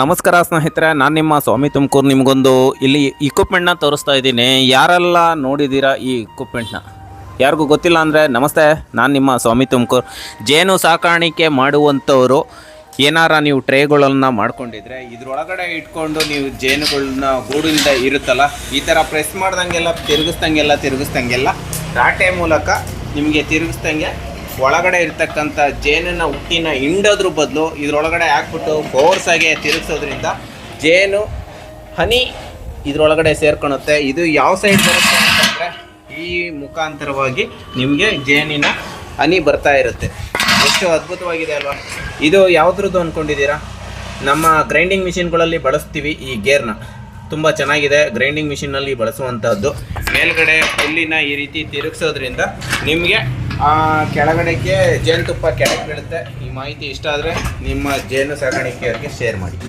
ನಮಸ್ಕಾರ ಸ್ನೇಹಿತರೆ, ನಾನು ನಿಮ್ಮ ಸ್ವಾಮಿ ತುಮಕೂರು. ನಿಮಗೊಂದು ಇಲ್ಲಿ ಇಕ್ವಿಪ್ಮೆಂಟ್ನ ತೋರಿಸ್ತಾ ಇದ್ದೀನಿ. ಯಾರೆಲ್ಲ ನೋಡಿದ್ದೀರಾ ಈ ಇಕ್ವಿಪ್ಮೆಂಟ್ನ? ಯಾರಿಗೂ ಗೊತ್ತಿಲ್ಲ ಅಂದರೆ ನಮಸ್ತೆ, ನಾನು ನಿಮ್ಮ ಸ್ವಾಮಿ ತುಮಕೂರು. ಜೇನು ಸಾಕಾಣಿಕೆ ಮಾಡುವಂಥವರು ಏನಾರ ನೀವು ಟ್ರೇಗಳನ್ನು ಮಾಡ್ಕೊಂಡಿದ್ರೆ ಇದರೊಳಗಡೆ ಇಟ್ಕೊಂಡು ನೀವು ಜೇನುಗಳನ್ನ ಗೂಡಿಂದ ಇರುತ್ತಲ್ಲ, ಈ ಥರ ಪ್ರೆಸ್ ಮಾಡ್ದಂಗೆಲ್ಲ ತಿರುಗಿಸ್ದಂಗೆಲ್ಲ ರಾಟೆ ಮೂಲಕ ನಿಮಗೆ ತಿರುಗಿಸ್ದಂಗೆ ಒಳಗಡೆ ಇರ್ತಕ್ಕಂಥ ಜೇನಿನ ಹುಟ್ಟಿನ ಹಿಂಡೋದ್ರ ಬದಲು ಇದರೊಳಗಡೆ ಹಾಕ್ಬಿಟ್ಟು ಫೋರ್ಸಾಗೆ ತಿರುಗಿಸೋದ್ರಿಂದ ಜೇನು ಹನಿ ಇದರೊಳಗಡೆ ಸೇರ್ಕೊಳುತ್ತೆ. ಇದು ಯಾವ ಸೈಡ್ ಬರುತ್ತೆ ಅಂತಂದರೆ ಈ ಮುಖಾಂತರವಾಗಿ ನಿಮಗೆ ಜೇನಿನ ಹನಿ ಬರ್ತಾ ಇರುತ್ತೆ. ಎಷ್ಟು ಅದ್ಭುತವಾಗಿದೆ ಅಲ್ವಾ? ಇದು ಯಾವುದ್ರದ್ದು ಅಂದ್ಕೊಂಡಿದ್ದೀರಾ? ನಮ್ಮ ಗ್ರೈಂಡಿಂಗ್ ಮಿಷಿನ್ಗಳಲ್ಲಿ ಬಳಸ್ತೀವಿ ಈ ಗೇರ್ನ. ತುಂಬ ಚೆನ್ನಾಗಿದೆ, ಗ್ರೈಂಡಿಂಗ್ ಮಿಷಿನಲ್ಲಿ ಬಳಸುವಂಥದ್ದು. ಮೇಲ್ಗಡೆ ಹುಲ್ಲಿನ ಈ ರೀತಿ ತಿರುಗಿಸೋದ್ರಿಂದ ನಿಮಗೆ ಕೆಳಗಡೆಗೆ ಜೇನುತುಪ್ಪ ಕೆಳಗೆ ಬೀಳುತ್ತೆ. ಈ ಮಾಹಿತಿ ಇಷ್ಟ ಆದರೆ ನಿಮ್ಮ ಜೇನು ಸಾಕಾಣಿಕೆಯವರಿಗೆ ಶೇರ್ ಮಾಡಿ.